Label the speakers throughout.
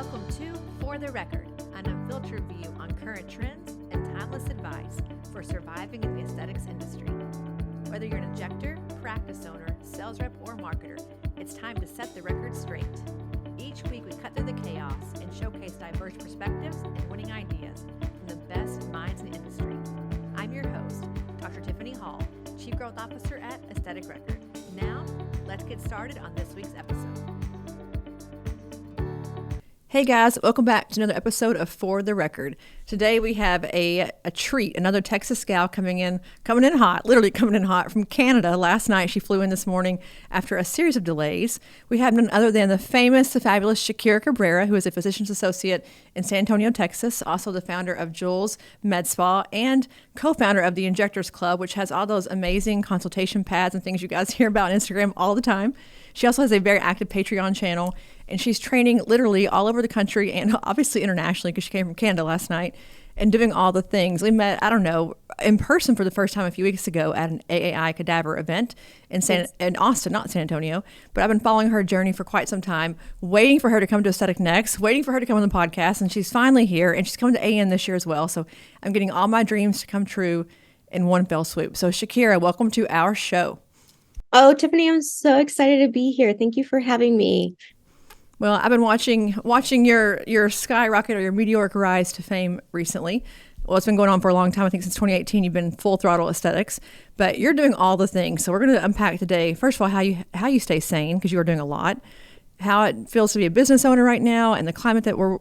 Speaker 1: Welcome to For the Record, an unfiltered view on current trends and timeless advice for surviving in the aesthetics industry. Whether you're an injector, practice owner, sales rep, or marketer, it's time to set the record straight. Each week we cut through the chaos and showcase diverse perspectives and winning ideas from the best minds in the industry. I'm your host, Dr. Tiffany Hall, Chief Growth Officer at Aesthetic Record. Now, let's get started on this week's episode. Hey guys, welcome back to another episode of For the Record. Today we have a treat, another Texas gal coming in hot, literally coming in hot from Canada. Last night she flew in this morning after a series of delays. We have none other than the famous, the fabulous Shakira Cabrera, who is a physician's associate in San Antonio, Texas, also the founder of Jules Med Spa and co-founder of the Injectors Club, which has all those amazing consultation pads and things you guys hear about on Instagram all the time. She also has a very active Patreon channel, and she's training literally all over the country and obviously internationally because she came from Canada last night and doing all the things. We met, in person for the first time a few weeks ago at an AAI cadaver event in Austin, not San Antonio. But I've been following her journey for quite some time, waiting for her to come to Aesthetic Next, waiting for her to come on the podcast, and she's finally here, and she's coming to AN this year as well. So I'm getting all my dreams to come true in one fell swoop. So Shakira, welcome to our show.
Speaker 2: Oh, Tiffany, I'm so excited to be here. Thank you for having me.
Speaker 1: Well, I've been watching your skyrocket or your meteoric rise to fame recently. Well, it's been going on for a long time. I think since 2018, you've been full throttle aesthetics, but you're doing all the things. So we're going to unpack today, first of all, how you stay sane, because you are doing a lot, how it feels to be a business owner right now, and the climate that we're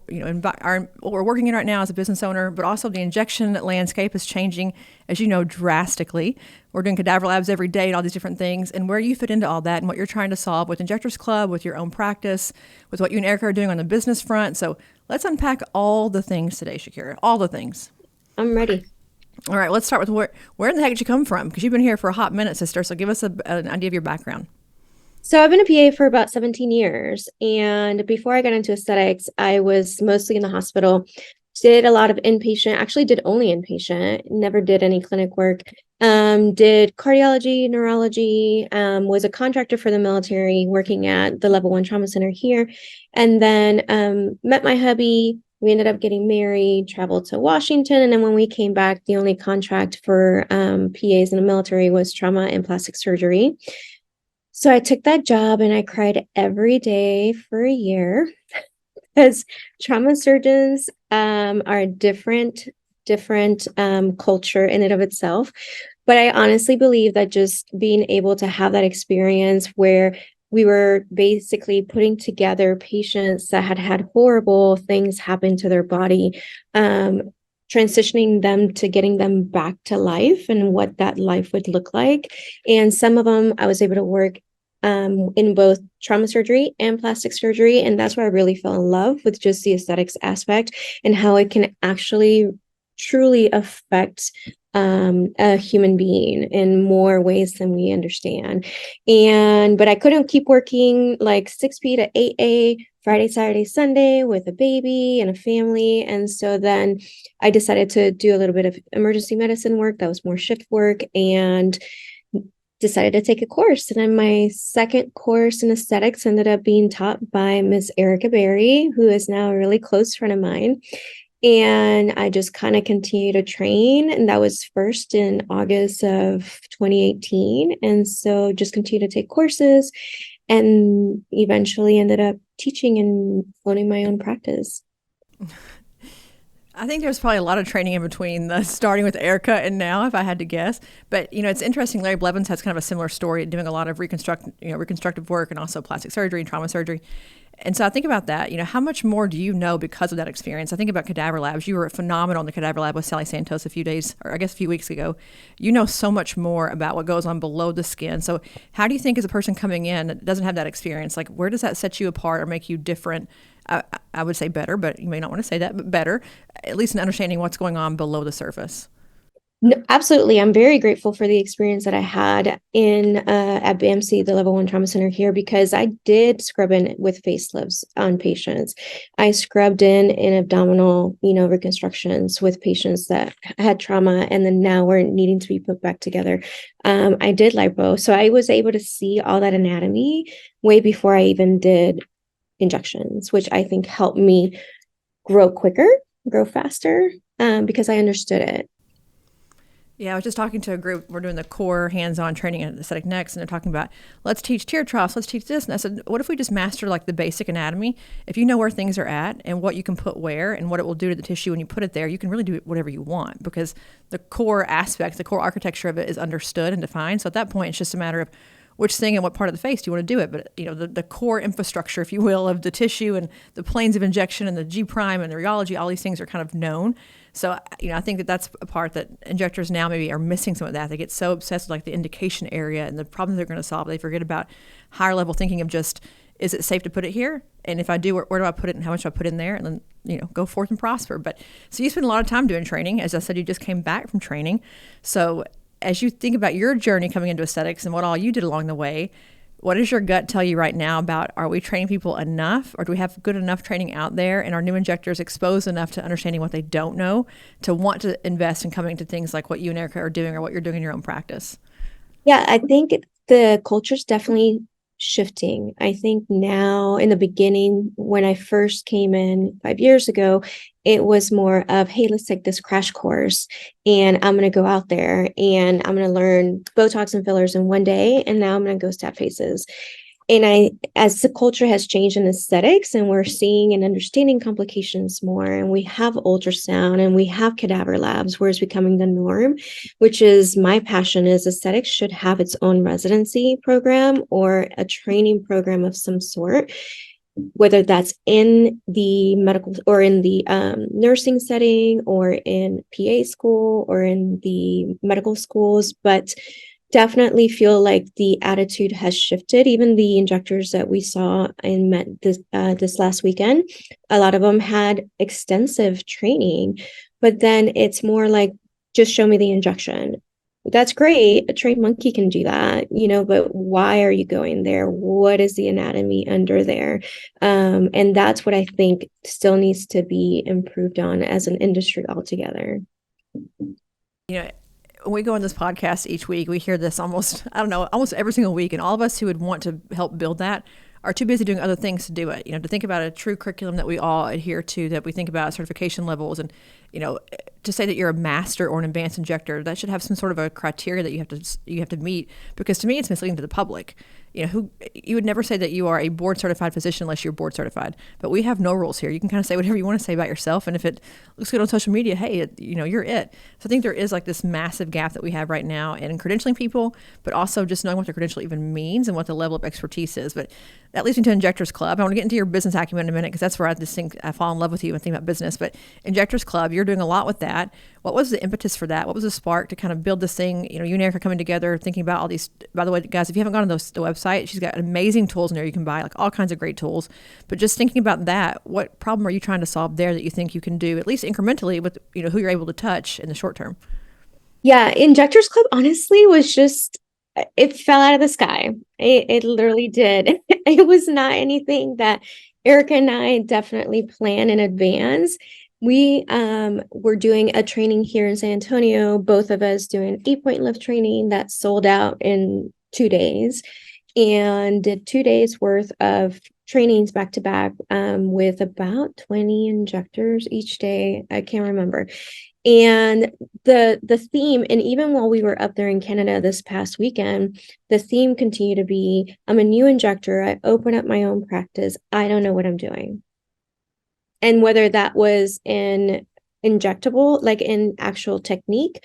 Speaker 1: working in right now as a business owner, but also the injection landscape is changing, as you know, drastically. We're doing cadaver labs every day and all these different things, and where you fit into all that and what you're trying to solve with Injectors Club, with your own practice, with what you and Erica are doing on the business front. So let's unpack all the things today, Shakira, all the things.
Speaker 2: I'm ready.
Speaker 1: All right, let's start with where in the heck did you come from? Because you've been here for a hot minute, sister, so give us an idea of your background.
Speaker 2: So I've been a PA for about 17 years. And before I got into aesthetics, I was mostly in the hospital, did a lot of inpatient, actually did only inpatient, never did any clinic work, did cardiology, neurology, was a contractor for the military working at the Level 1 Trauma Center here. And then met my hubby. We ended up getting married, traveled to Washington. And then when we came back, the only contract for PAs in the military was trauma and plastic surgery. So I took that job and I cried every day for a year because trauma surgeons are a different culture in and of itself. But I honestly believe that just being able to have that experience where we were basically putting together patients that had had horrible things happen to their body, transitioning them to getting them back to life and what that life would look like. And some of them I was able to work in both trauma surgery and plastic surgery. And that's where I really fell in love with just the aesthetics aspect and how it can actually truly affect a human being in more ways than we understand. But I couldn't keep working like 6P to 8A, Friday, Saturday, Sunday with a baby and a family. And so then I decided to do a little bit of emergency medicine work that was more shift work and decided to take a course. And then my second course in aesthetics ended up being taught by Ms. Erica Berry, who is now a really close friend of mine. And I just kind of continue to train. And that was first in August of 2018. And so just continue to take courses and eventually ended up teaching and owning my own practice.
Speaker 1: I think there's probably a lot of training in between the starting with Erica and now, if I had to guess. But, it's interesting. Larry Blevins has kind of a similar story, doing a lot of reconstructive work and also plastic surgery and trauma surgery. And so I think about that, how much more do you know because of that experience? I think about cadaver labs. You were phenomenal in the cadaver lab with Sally Santos a few weeks ago. You know so much more about what goes on below the skin. So how do you think as a person coming in that doesn't have that experience, like where does that set you apart or make you different? I would say better, but you may not want to say that, but better, at least in understanding what's going on below the surface.
Speaker 2: No, absolutely. I'm very grateful for the experience that I had at BAMC, the Level 1 Trauma Center here, because I did scrub in with facelifts on patients. I scrubbed in abdominal, reconstructions with patients that had trauma and then now were needing to be put back together. I did lipo. So I was able to see all that anatomy way before I even did injections, which I think helped me grow quicker, grow faster, because I understood it.
Speaker 1: Yeah, I was just talking to a group. We're doing the core hands-on training at Aesthetic Next, and they're talking about, let's teach tear troughs, let's teach this. And I said, what if we just master like the basic anatomy? If you know where things are at and what you can put where and what it will do to the tissue when you put it there, you can really do whatever you want, because the core aspects, the core architecture of it is understood and defined. So at that point, it's just a matter of which thing and what part of the face do you want to do it. But the core infrastructure, if you will, of the tissue and the planes of injection and the G prime and the rheology, all these things are kind of known. So, I think that that's a part that injectors now maybe are missing some of that. They get so obsessed with like the indication area and the problems they're going to solve. They forget about higher level thinking of just, is it safe to put it here? And if I do, where do I put it and how much do I put in there? And then, go forth and prosper. But so you spend a lot of time doing training. As I said, you just came back from training. So as you think about your journey coming into aesthetics and what all you did along the way, what does your gut tell you right now about, are we training people enough, or do we have good enough training out there, and are new injectors exposed enough to understanding what they don't know to want to invest in coming to things like what you and Erica are doing or what you're doing in your own practice?
Speaker 2: Yeah, I think the culture's definitely shifting. I think now, in the beginning, when I first came in 5 years ago, it was more of, hey, let's take this crash course and I'm going to go out there and I'm going to learn Botox and fillers in one day. And now I'm going to go stab faces. And as the culture has changed in aesthetics and we're seeing and understanding complications more, and we have ultrasound and we have cadaver labs, where it's becoming the norm, which is my passion, is aesthetics should have its own residency program or a training program of some sort, whether that's in the medical or in the nursing setting or in PA school or in the medical schools. But definitely feel like the attitude has shifted. Even the injectors that we saw and met this last weekend, a lot of them had extensive training, but then it's more like, just show me the injection. That's great. A trained monkey can do that, but why are you going there? What is the anatomy under there? And that's what I think still needs to be improved on as an industry altogether.
Speaker 1: When we go on this podcast each week, we hear this almost every single week. And all of us who would want to help build that are too busy doing other things to do it. To think about a true curriculum that we all adhere to, that we think about certification levels, and to say that you're a master or an advanced injector, that should have some sort of a criteria that you have to meet. Because to me, it's misleading to the public. You would never say that you are a board certified physician unless you're board certified. But we have no rules here. You can kind of say whatever you want to say about yourself, and if it looks good on social media, hey, you're it. So I think there is like this massive gap that we have right now in credentialing people, but also just knowing what the credential even means and what the level of expertise is. But that leads me to Injectors Club. I want to get into your business acumen in a minute, because that's where I just think I fall in love with you and think about business. But Injectors Club, you're doing a lot with that. What was the impetus for that? What was the spark to kind of build this thing? You and Erica are coming together, thinking about all these. By the way, guys, if you haven't gone to the website, she's got amazing tools in there you can buy, like all kinds of great tools. But just thinking about that, what problem are you trying to solve there that you think you can do, at least incrementally, with who you're able to touch in the short term?
Speaker 2: Yeah, Injectors Club honestly was just, it fell out of the sky. It literally did. It was not anything that Erica and I definitely planned in advance. We were doing a training here in San Antonio, both of us doing 8-point lift training that sold out in 2 days, and did 2 days worth of trainings back to back with about 20 injectors each day. I can't remember. And the theme, and even while we were up there in Canada this past weekend, the theme continued to be, I'm a new injector. I open up my own practice. I don't know what I'm doing. And whether that was in injectable, like in actual technique,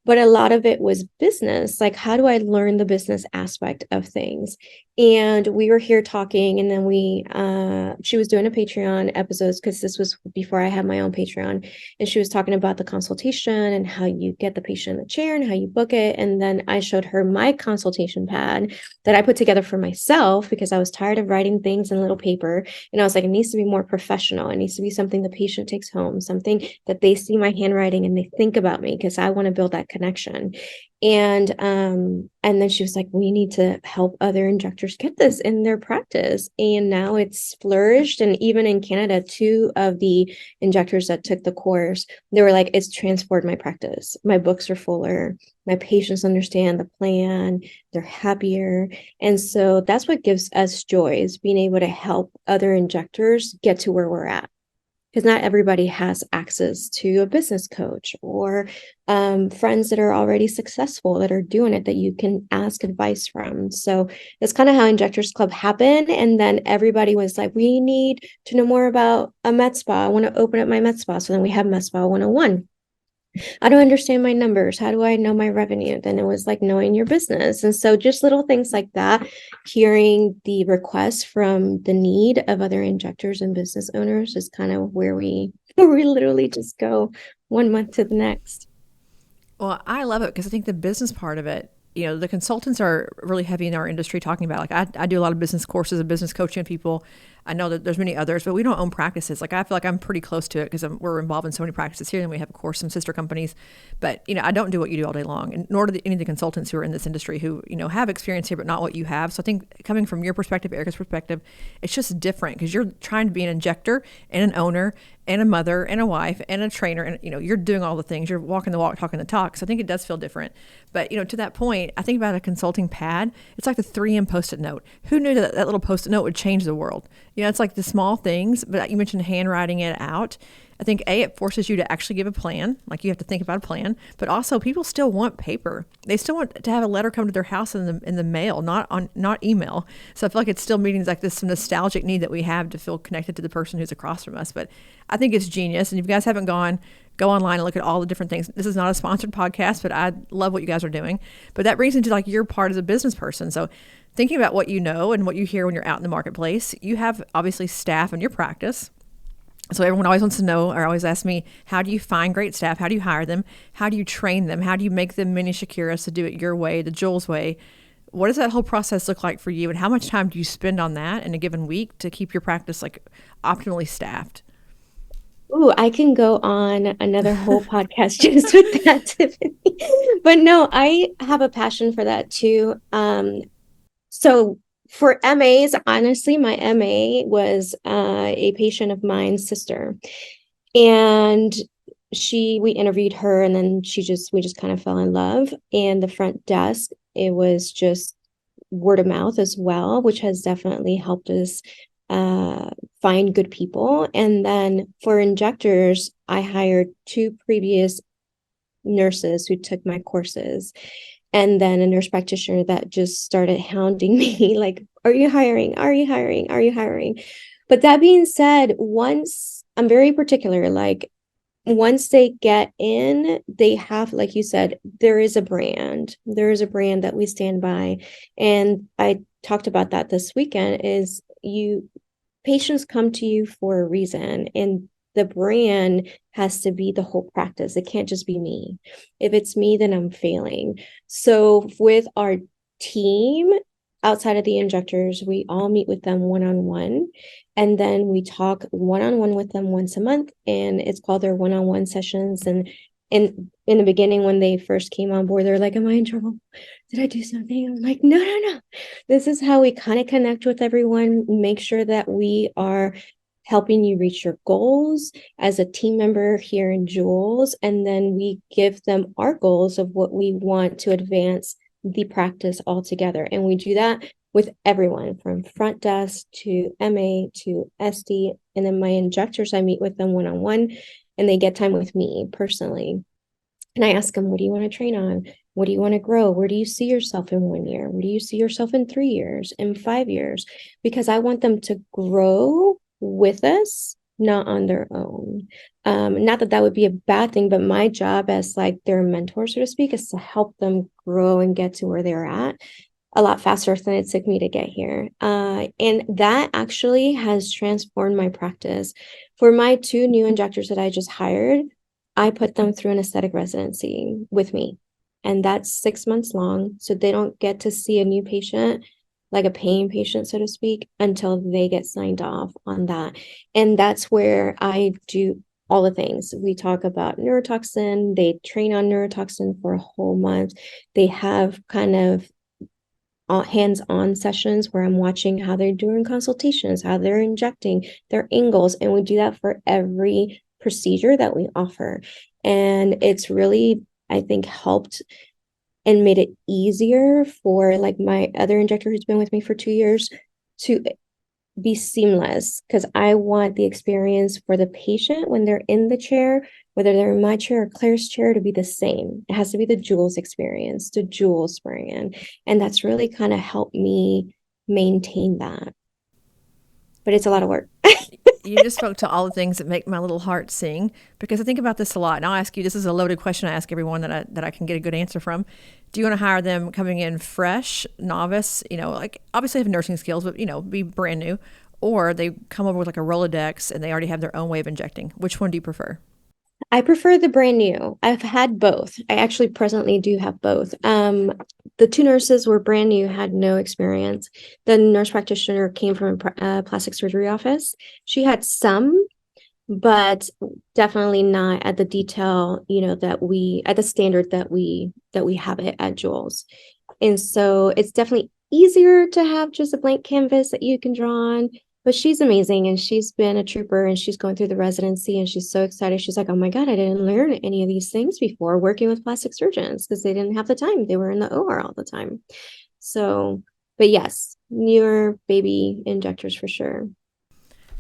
Speaker 2: but a lot of it was business. Like, how do I learn the business aspect of things? And we were here talking, and then she was doing a Patreon episodes, because this was before I had my own Patreon. And she was talking about the consultation and how you get the patient in the chair and how you book it. And then I showed her my consultation pad that I put together for myself, because I was tired of writing things in little paper. And I was like, it needs to be more professional. It needs to be something the patient takes home, something that they see my handwriting and they think about me, because I want to build that connection. And then she was like, we need to help other injectors get this in their practice. And now it's flourished. And even in Canada, 2 of the injectors that took the course, they were like, it's transformed my practice. My books are fuller. My patients understand the plan. They're happier. And so that's what gives us joy, is being able to help other injectors get to where we're at. Because not everybody has access to a business coach or friends that are already successful that are doing it that you can ask advice from. So that's kind of how Injectors Club happened. And then everybody was like, we need to know more about a med spa. I want to open up my med spa. So then we have Med Spa 101. How do I understand my numbers? How do I know my revenue? Then it was like knowing your business. And so just little things like that, hearing the requests from the need of other injectors and business owners is kind of where we literally just go 1 month to the next.
Speaker 1: Well, I love it because I think the business part of it, the consultants are really heavy in our industry talking about, like, I do a lot of business courses and business coaching people. I know that there's many others, but we don't own practices. Like, I feel like I'm pretty close to it because we're involved in so many practices here, and we have, of course, some sister companies. But, I don't do what you do all day long, and nor do any of the consultants who are in this industry who, have experience here, but not what you have. So I think coming from your perspective, Erica's perspective, it's just different because you're trying to be an injector and an owner and a mother and a wife and a trainer. And, you're doing all the things. You're walking the walk, talking the talk. So I think it does feel different. But, to that point, I think about a consulting pad. It's like the 3M Post-it note. Who knew that little Post-it note would change the world? It's like the small things, but you mentioned handwriting it out. I think it forces you to actually give a plan. Like, you have to think about a plan, but also people still want paper. They still want to have a letter come to their house in the mail, not email. So I feel like it's still meeting like this nostalgic need that we have to feel connected to the person who's across from us. But I think it's genius. And if you guys haven't gone, go online and look at all the different things. This is not a sponsored podcast, but I love what you guys are doing. But that brings into like your part as a business person. So thinking about what you know and what you hear when you're out in the marketplace, you have obviously staff in your practice. So everyone always wants to know, or always ask me, how do you find great staff? How do you hire them? How do you train them? How do you make them mini Shakiras to do it your way, the Jules way? What does that whole process look like for you? And how much time do you spend on that in a given week to keep your practice like optimally staffed?
Speaker 2: Ooh, I can go on another whole podcast just with that, Tiffany. But no, I have a passion for that too. So for MAs, honestly, my MA was a patient of mine's sister. And we interviewed her, and then we just kind of fell in love. And the front desk, it was just word of mouth as well, which has definitely helped us find good people. And then for injectors, I hired 2 previous nurses who took my courses, and then a nurse practitioner that just started hounding me like, are you hiring? Are you hiring? Are you hiring? But that being said, once I'm very particular, like once they get in, they have, like you said, there is a brand. There is a brand that we stand by. And I talked about that this weekend is patients come to you for a reason, and the brand has to be the whole practice. It can't just be me. If it's me, then I'm failing. So with our team, outside of the injectors, we all meet with them one-on-one. And then we talk one-on-one with them once a month. And it's called their one-on-one sessions. And in the beginning, when they first came on board, they're like, am I in trouble? Did I do something? I'm like, no. This is how we kind of connect with everyone, make sure that we are helping you reach your goals as a team member here in Jules. And then we give them our goals of what we want to advance the practice altogether. And we do that with everyone from front desk to MA to SD. And then my injectors, I meet with them one-on-one, and they get time with me personally. And I ask them, what do you want to train on? What do you want to grow? Where do you see yourself in 1 year? Where do you see yourself in 3 years, in 5 years? Because I want them to grow with us, not on their own. Not that would be a bad thing, but my job as like their mentor, so to speak, is to help them grow and get to where they're at a lot faster than it took me to get here. And that actually has transformed my practice. For my 2 new injectors that I just hired, I put them through an aesthetic residency with me. And that's 6 months long. So they don't get to see a new patient, like a paying patient, so to speak, until they get signed off on that. And that's where I do all the things. We talk about neurotoxin. They train on neurotoxin for a whole month. They have kind of hands-on sessions where I'm watching how they're doing consultations, how they're injecting their angles. And we do that for every procedure that we offer. And it's really, I think, helped and made it easier for like my other injector who's been with me for 2 years to be seamless, because I want the experience for the patient when they're in the chair, whether they're in my chair or Claire's chair, to be the same. It has to be the Jules experience, the Jules brand. And that's really kind of helped me maintain that. But it's a lot of work.
Speaker 1: You just spoke to all the things that make my little heart sing, because I think about this a lot. And I'll ask you, this is a loaded question I ask everyone that I can get a good answer from. Do you want to hire them coming in fresh, novice, like obviously have nursing skills, but, be brand new, or they come over with like a Rolodex and they already have their own way of injecting? Which one do you prefer?
Speaker 2: I prefer the brand new. I've had both. I actually presently do have both. The two nurses were brand new, had no experience. The nurse practitioner came from a plastic surgery office. She had some, but definitely not at the detail, at the standard that we have it at Jules. And so it's definitely easier to have just a blank canvas that you can draw on. But she's amazing, and she's been a trooper, and she's going through the residency, and she's so excited. She's like, oh my God, I didn't learn any of these things before working with plastic surgeons, because they didn't have the time. They were in the OR all the time. So, but yes, newer baby injectors for sure.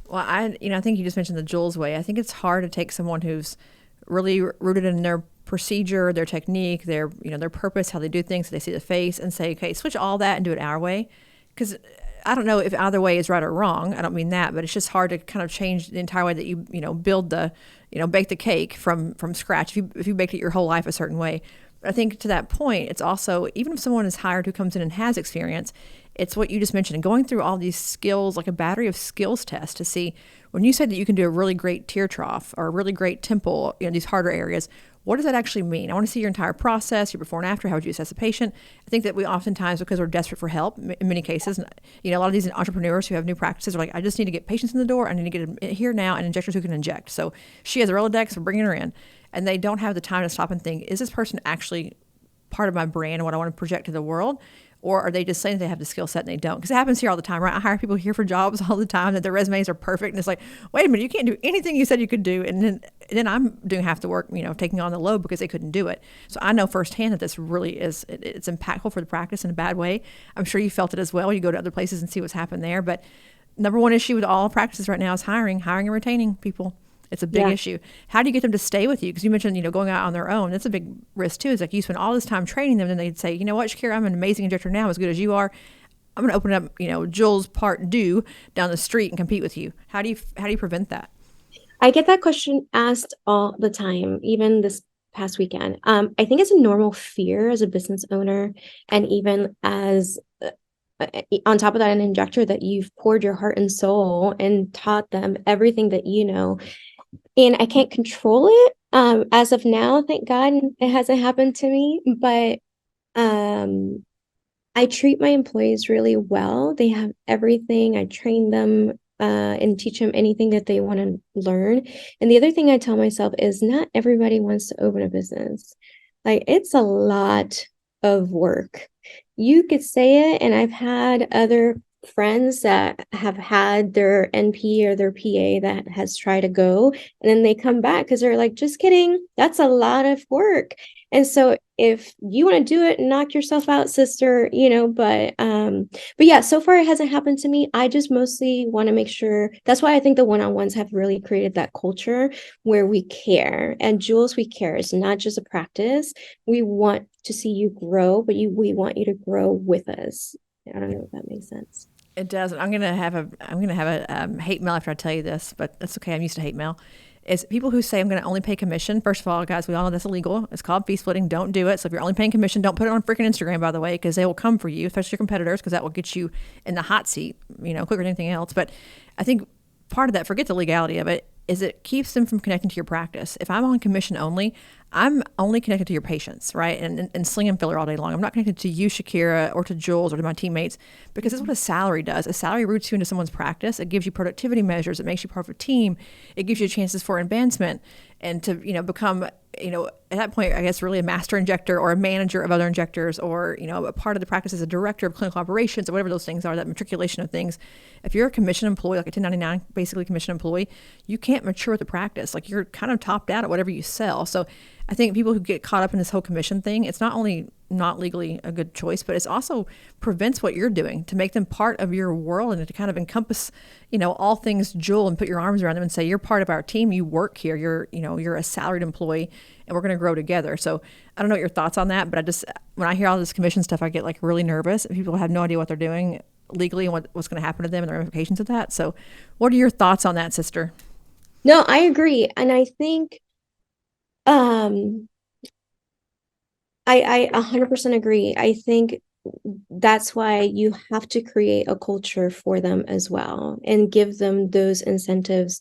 Speaker 1: Well, I think you just mentioned the Jules way. I think it's hard to take someone who's really rooted in their procedure, their technique, their purpose, how they do things, so they see the face, and say, okay, switch all that and do it our way. Because I don't know if either way is right or wrong. I don't mean that, but it's just hard to kind of change the entire way that you build the, bake the cake from scratch. If you baked it your whole life a certain way. But I think to that point, it's also, even if someone is hired who comes in and has experience, it's what you just mentioned, going through all these skills, like a battery of skills tests to see, when you say that you can do a really great tear trough or a really great temple, these harder areas, what does that actually mean? I want to see your entire process, your before and after. How would you assess a patient? I think that we oftentimes, because we're desperate for help, in many cases, a lot of these entrepreneurs who have new practices are like, I just need to get patients in the door. I need to get them here now, and injectors who can inject. So she has a Rolodex, we're bringing her in. And they don't have the time to stop and think, is this person actually part of my brand and what I want to project to the world? Or are they just saying they have the skill set and they don't? Because it happens here all the time, right? I hire people here for jobs all the time that their resumes are perfect. And it's like, wait a minute, you can't do anything you said you could do. And then I'm doing half the work, taking on the load because they couldn't do it. So I know firsthand that this really is, it's impactful for the practice in a bad way. I'm sure you felt it as well. You go to other places and see what's happened there. But number one issue with all practices right now is hiring and retaining people. It's a big issue. How do you get them to stay with you? Because you mentioned, going out on their own. That's a big risk too. It's like you spend all this time training them, and then they'd say, you know what, Shakira, I'm an amazing injector now, as good as you are. I'm going to open up, Jules Part Deux down the street and compete with you. How do you prevent that?
Speaker 2: I get that question asked all the time, even this past weekend. I think it's a normal fear as a business owner, and even as on top of that, an injector, that you've poured your heart and soul and taught them everything that you know. And I can't control it as of now. Thank God it hasn't happened to me. But I treat my employees really well. They have everything. I train them and teach them anything that they want to learn. And the other thing I tell myself is, not everybody wants to open a business. Like, it's a lot of work. You could say it, and I've had other friends that have had their NP or their PA that has tried to go, and then they come back because they're like, just kidding, that's a lot of work. And so if you want to do it, knock yourself out, sister, but yeah, so far it hasn't happened to me. I just mostly want to make sure. That's why I think the one-on-ones have really created that culture where we care. And Jules, we care. It's not just a practice. We want to see you grow, but we want you to grow with us. I don't know if that makes sense.
Speaker 1: It does. I'm gonna have a hate mail after I tell you this, but that's okay. I'm used to hate mail. Is people who say I'm going to only pay commission. First of all, guys, we all know that's illegal. It's called fee splitting. Don't do it. So if you're only paying commission, don't put it on freaking Instagram, by the way, because they will come for you, especially your competitors, because that will get you in the hot seat, quicker than anything else. But I think part of that, forget the legality of it, is it keeps them from connecting to your practice. If I'm on commission only, I'm only connected to your patients, right? And slinging filler all day long. I'm not connected to you, Shakira, or to Jules, or to my teammates, because that's what a salary does. A salary roots you into someone's practice. It gives you productivity measures. It makes you part of a team. It gives you chances for advancement and to, become, at that point, I guess, really a master injector or a manager of other injectors, or, a part of the practice as a director of clinical operations, or whatever those things are, that matriculation of things. If you're a commission employee, like a 1099, basically commission employee, you can't mature with the practice. Like, you're kind of topped out at whatever you sell. So I think people who get caught up in this whole commission thing, it's not only not legally a good choice, but it's also prevents what you're doing to make them part of your world and to kind of encompass, all things Jewel, and put your arms around them and say, you're part of our team. You work here. You're a salaried employee, and we're going to grow together. So I don't know what your thoughts on that, but when I hear all this commission stuff, I get like really nervous. People have no idea what they're doing legally and what's going to happen to them and the ramifications of that. So what are your thoughts on that, sister?
Speaker 2: No, I agree. And I think, I 100% agree. I think that's why you have to create a culture for them as well and give them those incentives.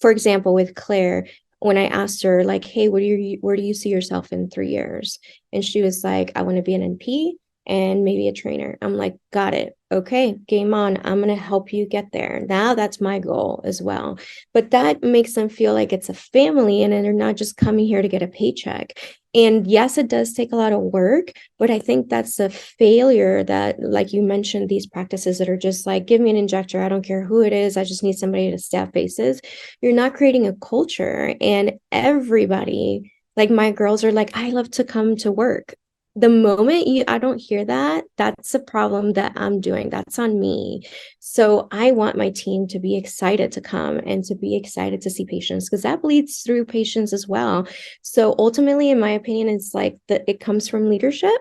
Speaker 2: For example, with Claire, when I asked her, like, hey, where do you see yourself in 3 years? And she was like, I want to be an NP and maybe a trainer. I'm like, got it. Okay, game on. I'm going to help you get there. Now that's my goal as well. But that makes them feel like it's a family and they're not just coming here to get a paycheck. And yes, it does take a lot of work, but I think that's a failure that, like you mentioned, these practices that are just like, give me an injector. I don't care who it is. I just need somebody to staff bases. You're not creating a culture. And everybody, like my girls are like, I love to come to work. The moment I don't hear that, that's a problem that I'm doing. That's on me. So I want my team to be excited to come and to be excited to see patients, because that bleeds through patients as well. So ultimately, in my opinion, it's like that it comes from leadership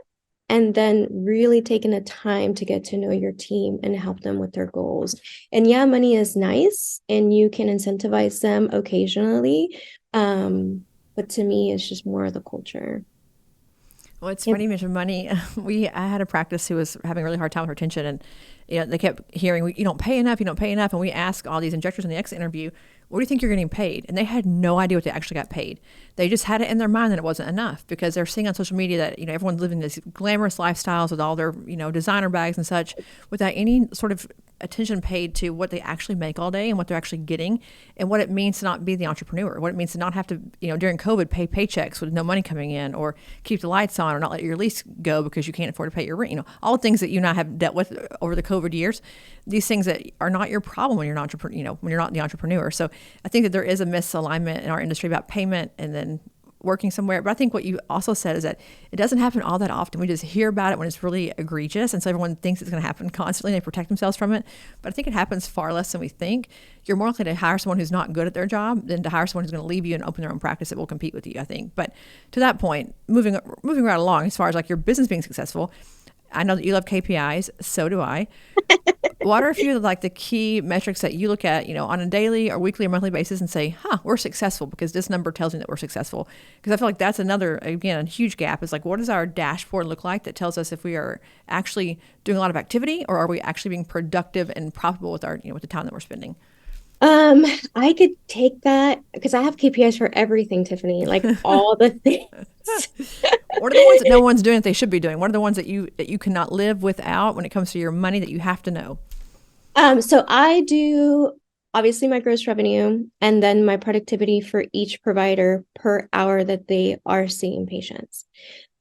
Speaker 2: and then really taking the time to get to know your team and help them with their goals. And yeah, money is nice and you can incentivize them occasionally. But to me, it's just more of the culture.
Speaker 1: Well, it's funny you mentioned money. I had a practice who was having a really hard time with retention, and they kept hearing, "You don't pay enough. You don't pay enough." And we asked all these injectors in the exit interview, "What do you think you're getting paid?" And they had no idea what they actually got paid. They just had it in their mind that it wasn't enough because they're seeing on social media that everyone's living these glamorous lifestyles with all their designer bags and such, without any sort of attention paid to what they actually make all day and what they're actually getting and what it means to not be the entrepreneur, what it means to not have to, during COVID, pay paychecks with no money coming in, or keep the lights on, or not let your lease go because you can't afford to pay your rent. All the things that you and I have dealt with over the COVID years, these things that are not your problem when you're not, when you're not the entrepreneur. So I think that there is a misalignment in our industry about payment and then working somewhere. But I think what you also said is that it doesn't happen all that often. We just hear about it when it's really egregious. And so everyone thinks it's going to happen constantly. They protect themselves from it. But I think it happens far less than we think. You're more likely to hire someone who's not good at their job than to hire someone who's going to leave you and open their own practice that will compete with you, I think. But to that point, moving right along, as far as like your business being successful, I know that you love KPIs. So do I. What are a few of like the key metrics that you look at, on a daily or weekly or monthly basis and say, we're successful because this number tells me that we're successful? Because I feel like that's another, again, a huge gap is like, what does our dashboard look like that tells us if we are actually doing a lot of activity, or are we actually being productive and profitable with our, with the time that we're spending?
Speaker 2: I could take that because I have KPIs for everything, Tiffany, like all the things.
Speaker 1: What are the ones that no one's doing that they should be doing? What are the ones that you cannot live without when it comes to your money that you have to know?
Speaker 2: So I do obviously my gross revenue and then my productivity for each provider per hour that they are seeing patients.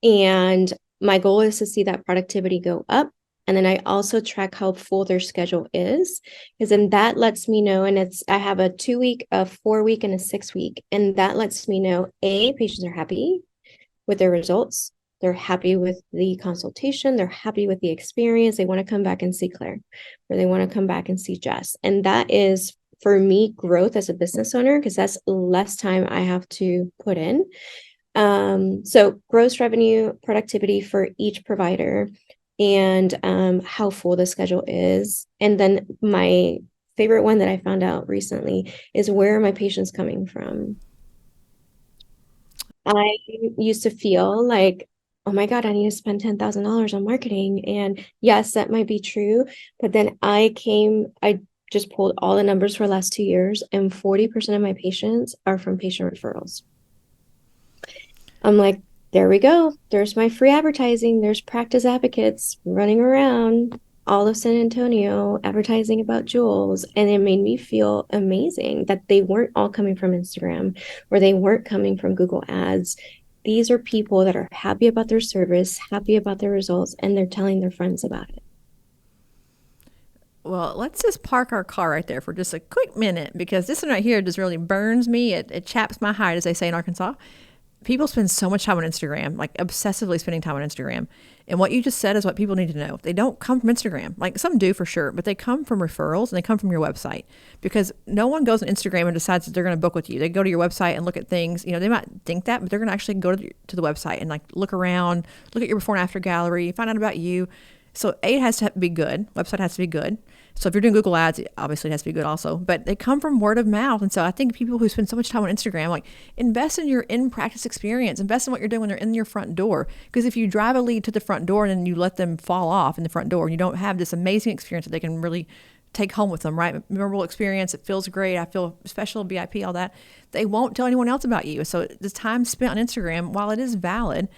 Speaker 2: And my goal is to see that productivity go up. And then I also track how full their schedule is, because then that lets me know, and I have a 2-week, a 4-week, and a 6-week. And that lets me know, patients are happy with their results. They're happy with the consultation. They're happy with the experience. They want to come back and see Claire, or they want to come back and see Jess. And that is, for me, growth as a business owner, because that's less time I have to put in. So gross revenue, productivity for each provider, and how full the schedule is. And then my favorite one that I found out recently is, where are my patients coming from? I used to feel like, oh my God, I need to spend $10,000 on marketing. And yes, that might be true. But then I just pulled all the numbers for the last 2 years, and 40% of my patients are from patient referrals. I'm like, there we go. There's my free advertising. There's practice advocates running around all of San Antonio advertising about Jules. And it made me feel amazing that they weren't all coming from Instagram or they weren't coming from Google Ads. These are people that are happy about their service, happy about their results, and they're telling their friends about it.
Speaker 1: Well, let's just park our car right there for just a quick minute because this one right here just really burns me. It chaps my hide, as they say in Arkansas. People spend so much time on Instagram, like obsessively spending time on Instagram. And what you just said is what people need to know. They don't come from Instagram. Like some do for sure, but they come from referrals and they come from your website because no one goes on Instagram and decides that they're going to book with you. They go to your website and look at things. They might think that, but they're going to actually go to the website and like look around, look at your before and after gallery, find out about you. So it has to be good. Website has to be good. So if you're doing Google Ads, obviously it has to be good also. But they come from word of mouth. And so I think people who spend so much time on Instagram, like invest in your in-practice experience. Invest in what you're doing when they're in your front door. Because if you drive a lead to the front door and then you let them fall off in the front door, and you don't have this amazing experience that they can really take home with them, right? Memorable experience. It feels great. I feel special, VIP, all that. They won't tell anyone else about you. So the time spent on Instagram, while it is valid,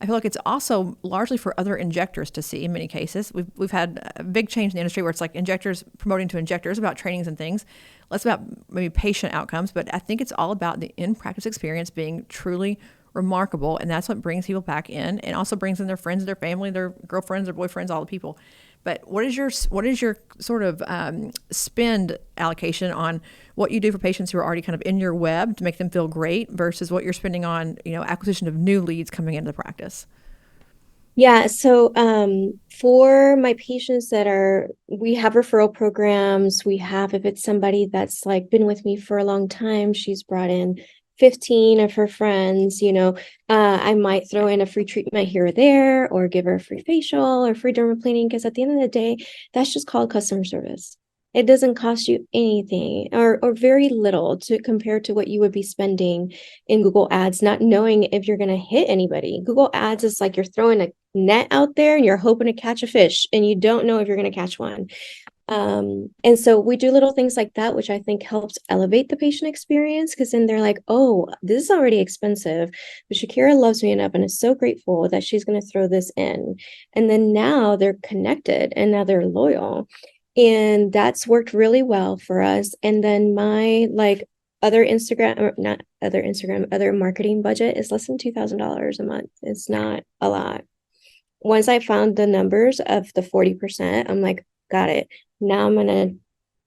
Speaker 1: I feel like it's also largely for other injectors to see in many cases. We've had a big change in the industry where it's like injectors promoting to injectors about trainings and things, less about maybe patient outcomes, but I think it's all about the in-practice experience being truly remarkable, and that's what brings people back in and also brings in their friends, their family, their girlfriends, their boyfriends, all the people. But what is your sort of spend allocation on what you do for patients who are already kind of in your web to make them feel great versus what you're spending on acquisition of new leads coming into the practice?
Speaker 2: Yeah, so for my patients we have referral programs. We have, if it's somebody that's like been with me for a long time, she's brought in 15 of her friends, I might throw in a free treatment here or there, or give her a free facial or free dermaplaning, because at the end of the day, that's just called customer service. It doesn't cost you anything or very little to compare to what you would be spending in Google Ads, not knowing if you're going to hit anybody. Google Ads is like you're throwing a net out there and you're hoping to catch a fish and you don't know if you're going to catch one. And so we do little things like that, which I think helps elevate the patient experience, because then they're like, oh, this is already expensive, but Shakira loves me enough and is so grateful that she's going to throw this in. And then now they're connected and now they're loyal. And that's worked really well for us. And then my other Instagram, or not other Instagram, other marketing budget is less than $2,000 a month. It's not a lot. Once I found the numbers of the 40%, I'm like, got it. Now I'm going to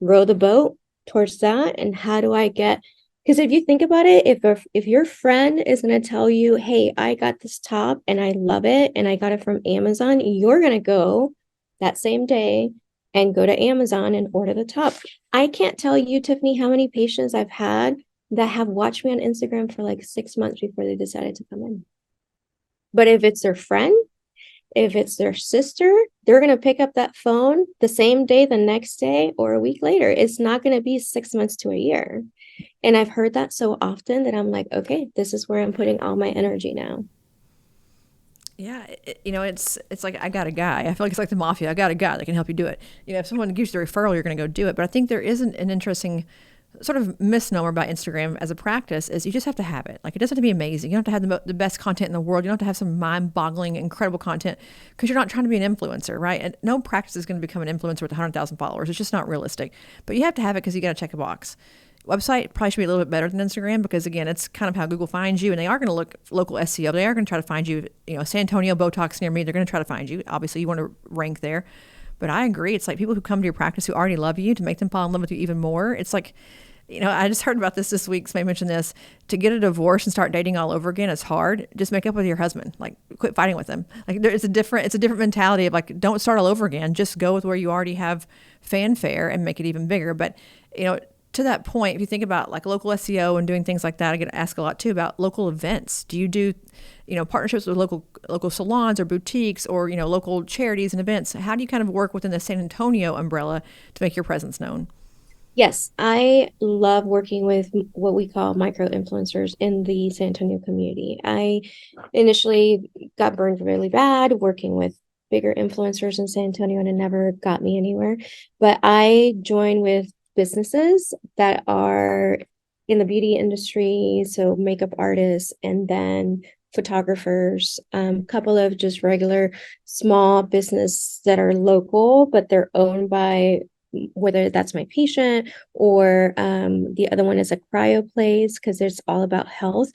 Speaker 2: row the boat towards that. And how do I get, because if you think about it, if your friend is going to tell you, hey, I got this top and I love it and I got it from Amazon, you're going to go that same day and go to Amazon and order the top. I can't tell you, Tiffany, how many patients I've had that have watched me on Instagram for like 6 months before they decided to come in. But if it's their friend, if it's their sister, they're going to pick up that phone the same day, the next day, or a week later. It's not going to be 6 months to a year. And I've heard that so often that I'm like, okay, this is where I'm putting all my energy now.
Speaker 1: Yeah, it's like I got a guy. I feel like it's like the mafia. I got a guy that can help you do it. If someone gives you the referral, you're going to go do it. But I think there is an interesting sort of misnomer about Instagram as a practice is you just have to have it. Like it doesn't have to be amazing. You don't have to have the best content in the world. You don't have to have some mind-boggling, incredible content because you're not trying to be an influencer, right? And no practice is going to become an influencer with 100,000 followers. It's just not realistic. But you have to have it because you got to check a box. Website probably should be a little bit better than Instagram because again, it's kind of how Google finds you, and they are going to look local SEO. They are going to try to find you. San Antonio Botox near me. They're going to try to find you. Obviously, you want to rank there. But I agree. It's like people who come to your practice who already love you to make them fall in love with you even more. It's like, I just heard about this week. Somebody mentioned this. To get a divorce and start dating all over again is hard. Just make up with your husband. Like, quit fighting with him. Like, it's a different mentality of like, don't start all over again. Just go with where you already have fanfare and make it even bigger. But to that point, if you think about like local SEO and doing things like that, I get asked a lot too about local events. Do you do, partnerships with local salons or boutiques or local charities and events? How do you kind of work within the San Antonio umbrella to make your presence known?
Speaker 2: Yes, I love working with what we call micro influencers in the San Antonio community. I initially got burned really bad working with bigger influencers in San Antonio, and it never got me anywhere. But I join with businesses that are in the beauty industry, so makeup artists, and then photographers, couple of just regular small business that are local, but they're owned by, whether that's my patient or the other one is a cryo place because it's all about health.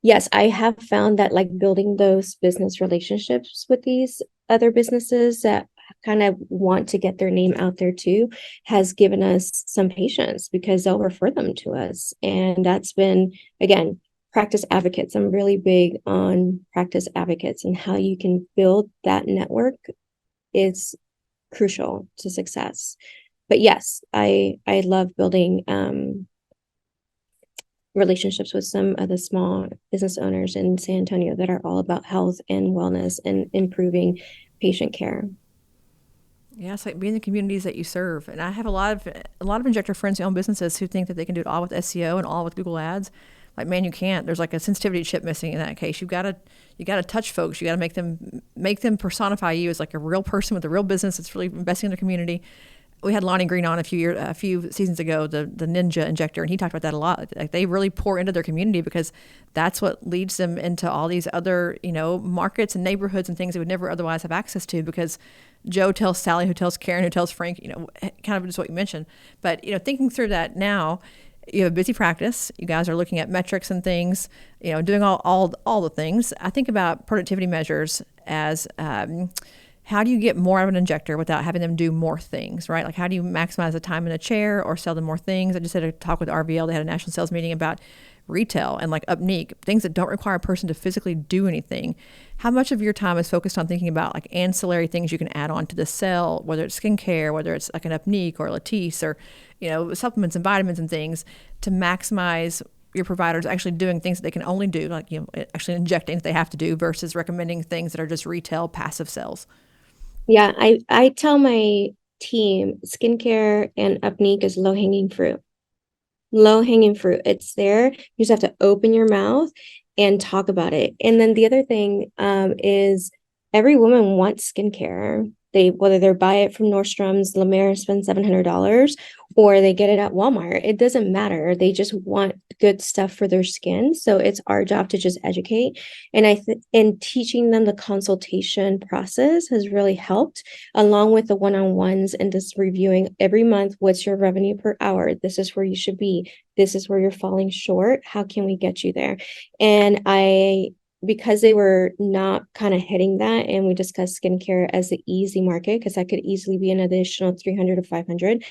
Speaker 2: Yes, I have found that like building those business relationships with these other businesses that kind of want to get their name out there too has given us some patients because they'll refer them to us. And that's been, again, practice advocates. I'm really big on practice advocates, and how you can build that network is crucial to success. But yes, I love building relationships with some of the small business owners in San Antonio that are all about health and wellness and improving patient care.
Speaker 1: Yeah, it's like being in the communities that you serve. And I have a lot of injector friends who own businesses who think that they can do it all with SEO and all with Google Ads. Like, man, you can't. There's like a sensitivity chip missing in that case. You gotta touch folks. You gotta make them personify you as like a real person with a real business that's really investing in their community. We had Lonnie Green on a few seasons ago, the Ninja injector, and he talked about that a lot. Like, they really pour into their community because that's what leads them into all these other, markets and neighborhoods and things they would never otherwise have access to, because Joe tells Sally, who tells Karen, who tells Frank, kind of just what you mentioned. But, thinking through that now, you have a busy practice. You guys are looking at metrics and things, doing all the things. I think about productivity measures as, how do you get more out of an injector without having them do more things, right? Like, how do you maximize the time in a chair or sell them more things? I just had a talk with RVL. They had a national sales meeting about retail and like Upneek, things that don't require a person to physically do anything. How much of your time is focused on thinking about like ancillary things you can add on to the sell, whether it's skincare, whether it's like an Upneek or Latisse, or, supplements and vitamins and things, to maximize your providers actually doing things that they can only do, like, actually injecting if they have to do, versus recommending things that are just retail passive sales?
Speaker 2: Yeah, I tell my team skincare and Upneek is low hanging fruit. Low hanging fruit. It's there. You just have to open your mouth and talk about it. And then the other thing is every woman wants skincare. Whether they buy it from Nordstrom's, La Mer, spend $700, or they get it at Walmart. It doesn't matter. They just want good stuff for their skin. So it's our job to just educate. And teaching them the consultation process has really helped, along with the one-on-ones and just reviewing every month. What's your revenue per hour? This is where you should be. This is where you're falling short. How can we get you there? And because they were not kind of hitting that, and we discussed skincare as the easy market, because that could easily be an additional 300 to 500,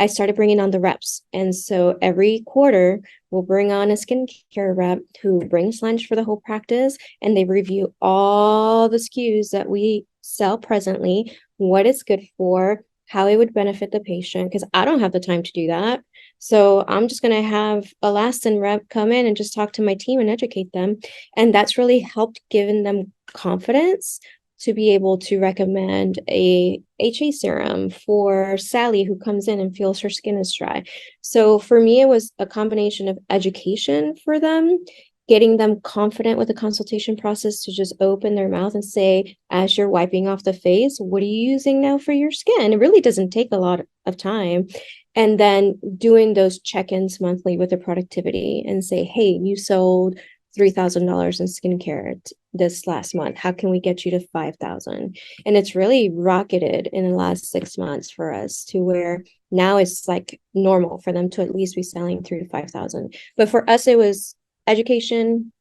Speaker 2: I started bringing on the reps. And so every quarter we'll bring on a skincare rep who brings lunch for the whole practice, and they review all the SKUs that we sell presently, what it's good for, how it would benefit the patient, because I don't have the time to do that. So I'm just going to have a Alastin rep come in and just talk to my team and educate them. And that's really helped giving them confidence to be able to recommend a HA serum for Sally, who comes in and feels her skin is dry. So for me, it was a combination of education for them, getting them confident with the consultation process to just open their mouth and say, as you're wiping off the face, what are you using now for your skin? It really doesn't take a lot of time. And then doing those check-ins monthly with the productivity and say, hey, you sold $3,000 in skincare this last month. How can we get you to 5,000? And it's really rocketed in the last 6 months for us, to where now it's like normal for them to at least be selling 3 to 5,000. But for us, it was education,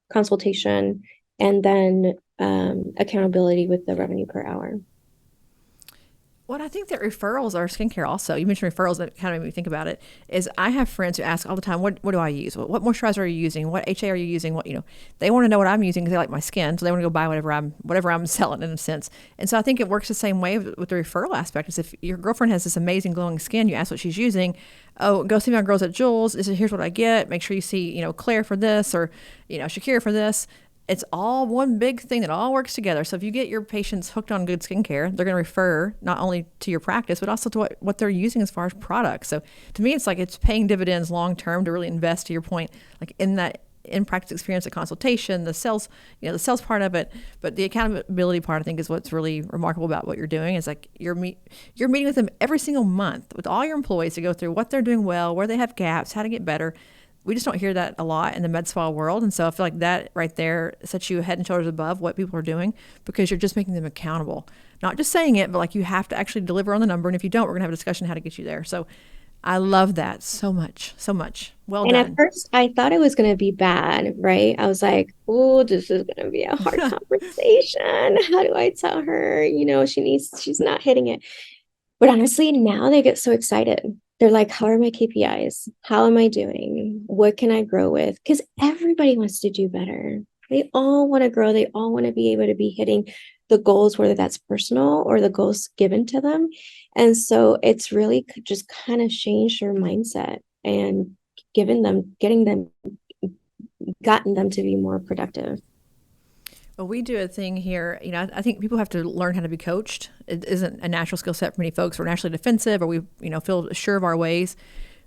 Speaker 2: consultation, and then accountability with the revenue per hour.
Speaker 1: Well, I think that referrals are skincare also. You mentioned referrals, that kind of made me think about it. Is I have friends who ask all the time, what do I use? What moisturizer are you using? What HA are you using? They want to know what I'm using because they like my skin. So they want to go buy whatever I'm selling, in a sense. And so I think it works the same way with the referral aspect. Is if your girlfriend has this amazing glowing skin, you ask what she's using. Oh, go see my girls at Jules. Here's what I get. Make sure you see, Claire for this, or, Shakira for this. It's all one big thing that all works together. So if you get your patients hooked on good skincare, they're going to refer not only to your practice, but also to what they're using as far as products. So to me, it's like it's paying dividends long term to really invest, to your point, like in that in-practice experience, the consultation, the sales, the sales part of it. But the accountability part, I think, is what's really remarkable about what you're doing. Is like you're meeting with them every single month with all your employees to go through what they're doing well, where they have gaps, how to get better. we just don't hear that a lot in the med spa world. And so I feel like that right there sets you head and shoulders above what people are doing, because you're just making them accountable. Not just saying it, but like you have to actually deliver on the number. And if you don't, we're going to have a discussion how to get you there. So I love that so much, so much. Well done.
Speaker 2: And at first, I thought it was going to be bad, right? I was like, oh, this is going to be a hard conversation. How do I tell her, she's not hitting it? But honestly, now they get so excited. They're like, how are my KPIs? How am I doing? What can I grow with? Because everybody wants to do better. They all want to grow. They all want to be able to be hitting the goals, whether that's personal or the goals given to them. And so it's really just kind of changed their mindset and gotten them to be more productive.
Speaker 1: Well, we do a thing here. I think people have to learn how to be coached. It isn't a natural skill set for many folks. We're naturally defensive, or we, feel sure of our ways.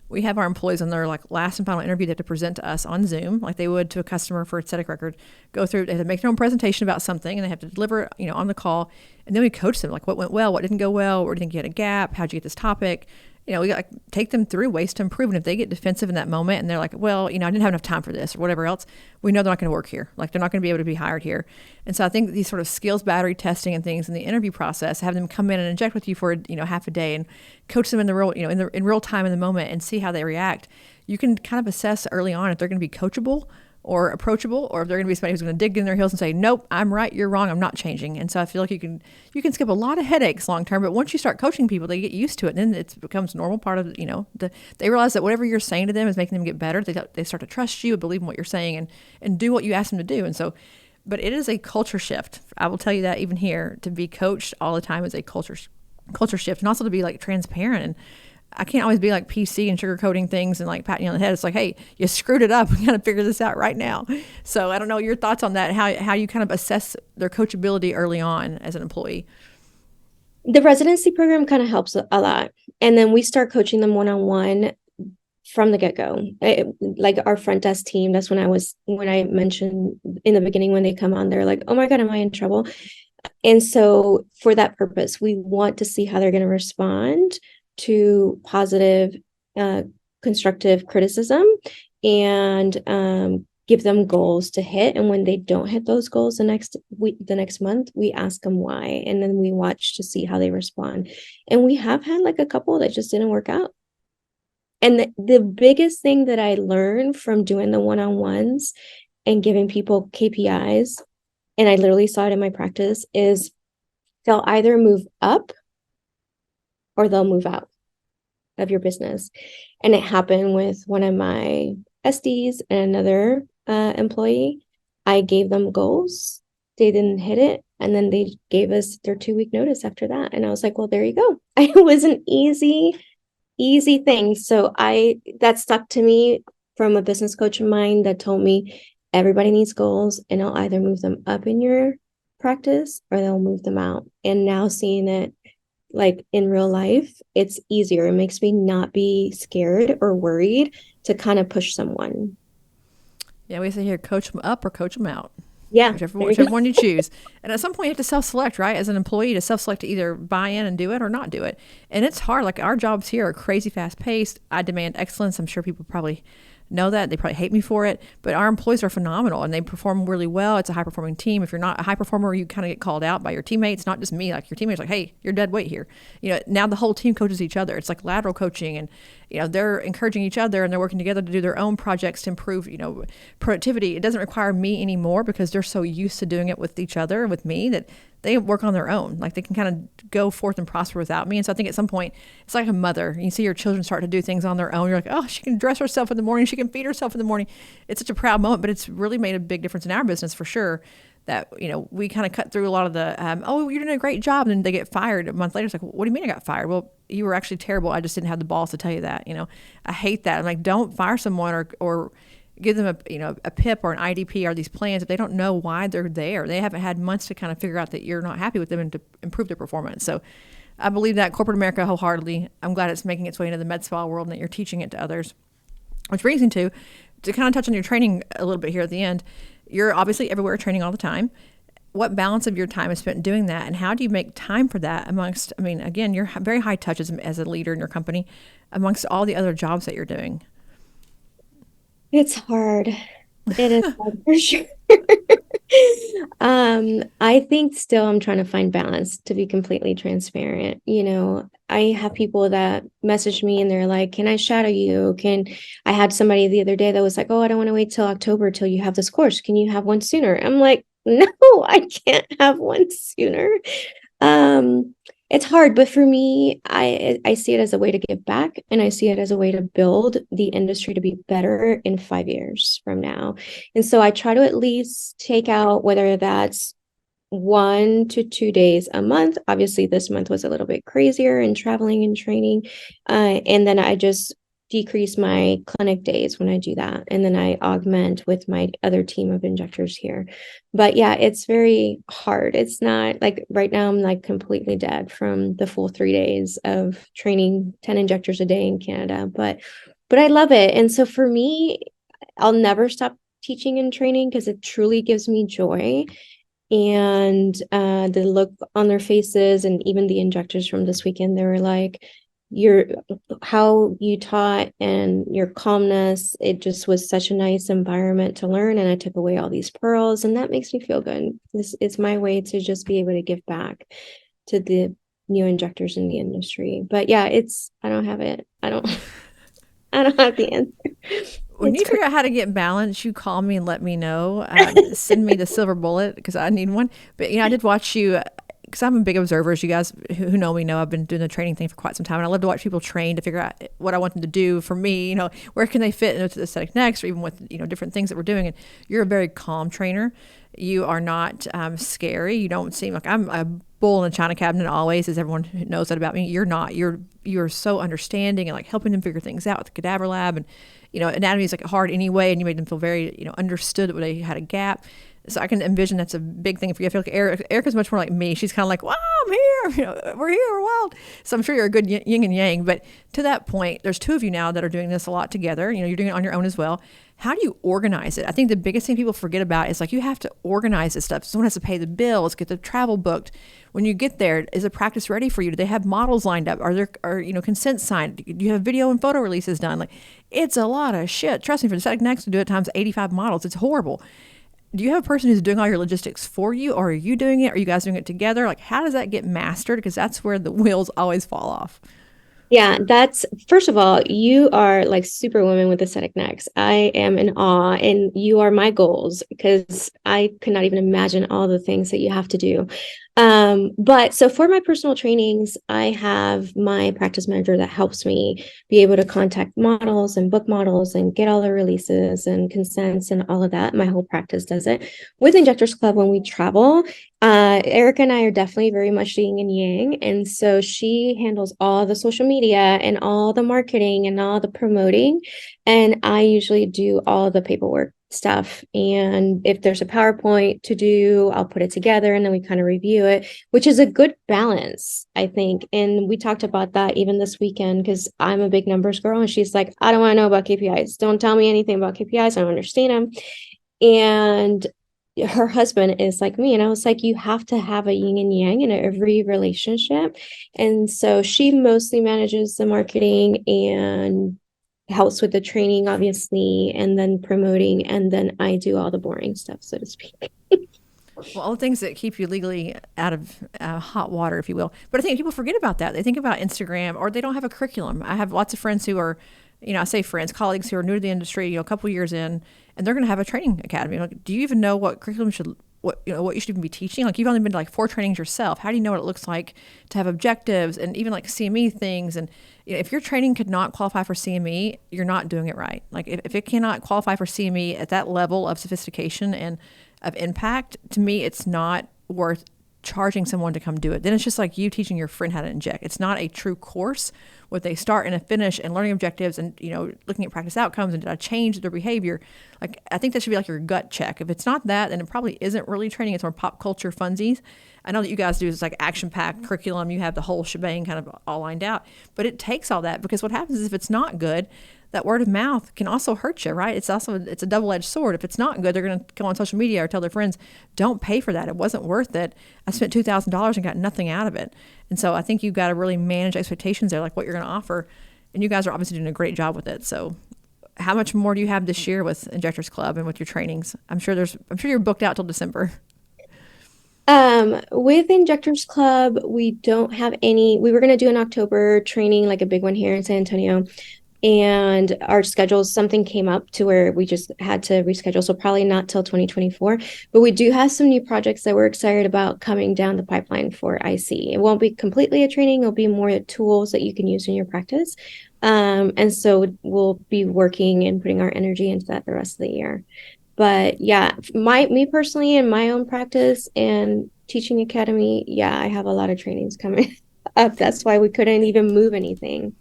Speaker 1: We have our employees on their last and final interview. They have to present to us on Zoom, like they would to a customer for aesthetic record. Go through, they have to make their own presentation about something, and they have to deliver, on the call. And then we coach them, like what went well, what didn't go well, where did you get a gap, how'd you get this topic. We take them through ways to improve. And if they get defensive in that moment and they're like, well, I didn't have enough time for this or whatever else, we know they're not going to work here. Like they're not going to be able to be hired here. And so I think these sort of skills battery testing and things in the interview process, have them come in and inject with you for, half a day and coach them in the real, in real time in the moment and see how they react. You can kind of assess early on if they're going to be coachable or approachable, or if they're going to be somebody who's going to dig in their heels and say, nope, I'm right, you're wrong, I'm not changing. And so I feel like you can skip a lot of headaches long term, but once you start coaching people, they get used to it, and then it becomes a normal part of, they realize that whatever you're saying to them is making them get better. They start to trust you, believe in what you're saying, and do what you ask them to do. And so, but it is a culture shift. I will tell you that even here, to be coached all the time is a culture shift, and also to be transparent. And I can't always be PC and sugarcoating things and patting you on the head. It's like, hey, you screwed it up. We got to figure this out right now. So I don't know your thoughts on that, how you kind of assess their coachability early on as an employee.
Speaker 2: The residency program kind of helps a lot. And then we start coaching them one-on-one from the get-go. Like our front desk team, that's when I mentioned in the beginning, when they come on, they're like, oh my God, am I in trouble? And so for that purpose, we want to see how they're going to respond to positive, constructive criticism, and give them goals to hit. And when they don't hit those goals the next month, we ask them why, and then we watch to see how they respond. And we have had a couple that just didn't work out. And the biggest thing that I learned from doing the one-on-ones and giving people KPIs, and I literally saw it in my practice, is they'll either move up or they'll move out of your business. And it happened with one of my SDs and another employee. I gave them goals. They didn't hit it. And then they gave us their 2-week notice after that. And I was like, well, there you go. It was an easy thing. So that stuck to me from a business coach of mine that told me everybody needs goals, and I'll either move them up in your practice or they'll move them out. And now seeing it in real life, it's easier. It makes me not be scared or worried to kind of push someone.
Speaker 1: Yeah, we say here, coach them up or coach them out.
Speaker 2: Yeah.
Speaker 1: Whichever one you choose. And at some point you have to self-select, right? As an employee, to self-select to either buy in and do it or not do it. And it's hard. Our jobs here are crazy fast-paced. I demand excellence. I'm sure people probably know that. They probably hate me for it, but our employees are phenomenal and they perform really well. It's a high performing team. If you're not a high performer, you kind of get called out by your teammates, not just me. Your teammates are like, hey, you're dead weight here. Now the whole team coaches each other. It's like lateral coaching, and they're encouraging each other and they're working together to do their own projects to improve, productivity. It doesn't require me anymore because they're so used to doing it with each other, with me, that they work on their own. They can kind of go forth and prosper without me. And so I think at some point, it's like a mother. You see your children start to do things on their own. You're like, oh, she can dress herself in the morning. She can feed herself in the morning. It's such a proud moment, but it's really made a big difference in our business for sure. That, we kind of cut through a lot of the, oh, you're doing a great job. And then they get fired a month later. It's like, what do you mean I got fired? Well, you were actually terrible. I just didn't have the balls to tell you that. I hate that. I'm like, don't fire someone or give them a PIP or an IDP or these plans if they don't know why they're there. They haven't had months to kind of figure out that you're not happy with them and to improve their performance. So I believe that corporate America wholeheartedly. I'm glad it's making its way into the med spa world and that you're teaching it to others. Which brings me to kind of touch on your training a little bit here at the end. You're obviously everywhere training all the time. What balance of your time is spent doing that, and how do you make time for that amongst, again, you're very high touch as a leader in your company amongst all the other jobs that you're doing?
Speaker 2: It's hard. It is hard for sure. I think still I'm trying to find balance, to be completely transparent. I have people that message me and they're like, "Can I shadow you? Can I had somebody the other day that was like, "Oh, I don't want to wait till October till you have this course. Can you have one sooner?" I'm like, "No, I can't have one sooner." Um, it's hard, but for me, I see it as a way to give back, and I see it as a way to build the industry to be better in 5 years from now. And so I try to at least take out, whether that's 1 to 2 days a month. Obviously, this month was a little bit crazier in traveling and training. And then I just decrease my clinic days when I do that. And then I augment with my other team of injectors here. But yeah, it's very hard. It's not like right now I'm like completely dead from the full 3 days of training 10 injectors a day in Canada. But I love it. And so for me, I'll never stop teaching and training because it truly gives me joy. And the look on their faces, and even the injectors from this weekend, they were like, your how you taught and your calmness, it just was such a nice environment to learn, and I took away all these pearls, and that makes me feel good. This is my way to just be able to give back to the new injectors in the industry. But yeah, it's I don't have it. I don't have the answer.
Speaker 1: When
Speaker 2: It's
Speaker 1: you
Speaker 2: crazy.
Speaker 1: figure out how to get balance, you call me and let me know. Send me the silver bullet because I need one. But I did watch you because I'm a big observer. As you guys who know me know, I've been doing the training thing for quite some time, and I love to watch people train to figure out what I want them to do for me. Where can they fit into the aesthetic next, or even with different things that we're doing. And you're a very calm trainer. You are not scary. You don't seem like I'm a bull in a china cabinet always, as everyone knows that about me. You're not. You're so understanding and like helping them figure things out with the cadaver lab. And anatomy is like hard anyway, and you made them feel very understood when they had a gap. So I can envision that's a big thing for you. I feel like Erica's much more like me. She's kind of like, wow, I'm here. We're here, we're wild. So I'm sure you're a good yin and yang. But to that point, there's two of you now that are doing this a lot together. You're doing it on your own as well. How do you organize it? I think the biggest thing people forget about is like you have to organize this stuff. Someone has to pay the bills, get the travel booked. When you get there, is a practice ready for you? Do they have models lined up? Are consent signed? Do you have video and photo releases done? Like, it's a lot of shit. Trust me, for the aesthetic next to do it times 85 models, it's horrible. Do you have a person who's doing all your logistics for you, or are you doing it? Are you guys doing it together? Like, how does that get mastered? Because that's where the wheels always fall off.
Speaker 2: Yeah, that's first of all, you are like superwoman with aesthetic necks. I am in awe, and you are my goals because I could not even imagine all the things that you have to do. But so for my personal trainings, I have my practice manager that helps me be able to contact models and book models and get all the releases and consents and all of that. My whole practice does it. With Injectors Club, when we travel, Erica and I are definitely very much yin and yang. And so she handles all the social media and all the marketing and all the promoting. And I usually do all the paperwork stuff. And if there's a PowerPoint to do, I'll put it together and then we kind of review it, which is a good balance, I think. And we talked about that even this weekend because I'm a big numbers girl. And she's like, I don't want to know about KPIs. Don't tell me anything about KPIs. I don't understand them. And her husband is like me. And I was like, you have to have a yin and yang in every relationship. And so she mostly manages the marketing and helps with the training, obviously, and then promoting. And then I do all the boring stuff, so to speak.
Speaker 1: Well, all the things that keep you legally out of hot water, if you will. But I think people forget about that. They think about Instagram, or they don't have a curriculum. I have lots of friends who are, I say friends, colleagues who are new to the industry, a couple years in, and they're going to have a training academy. Like, do you even know what curriculum should, what you should even be teaching? Like, you've only been to like 4 trainings yourself. How do you know what it looks like to have objectives and even like CME things? And if your training could not qualify for CME, you're not doing it right. Like, if it cannot qualify for CME at that level of sophistication and of impact, to me, it's not worth charging someone to come do it. Then it's just like you teaching your friend how to inject. It's not a true course with a start and a finish and learning objectives and, looking at practice outcomes and did I change their behavior? Like, I think that should be like your gut check. If it's not that, then it probably isn't really training. It's more pop culture funsies. I know that you guys do this like action-packed curriculum. You have the whole shebang kind of all lined out, but it takes all that because what happens is if it's not good, that word of mouth can also hurt you, right? It's a double-edged sword. If it's not good, they're going to go on social media or tell their friends, don't pay for that. It wasn't worth it. I spent $2,000 and got nothing out of it. And so I think you've got to really manage expectations there, like what you're going to offer. And you guys are obviously doing a great job with it. So How much more do you have this year with Injectors Club and with your trainings? I'm sure you're booked out till December.
Speaker 2: With Injectors Club, we don't have any. We were going to do an October training, like a big one here in San Antonio, and our schedules, something came up to where we just had to reschedule. So probably not till 2024, but we do have some new projects that we're excited about coming down the pipeline for IC. It won't be completely a training. It'll be more tools that you can use in your practice. And so we'll be working and putting our energy into that the rest of the year. But yeah, me personally in my own practice and teaching academy, yeah, I have a lot of trainings coming up. That's why we couldn't even move anything.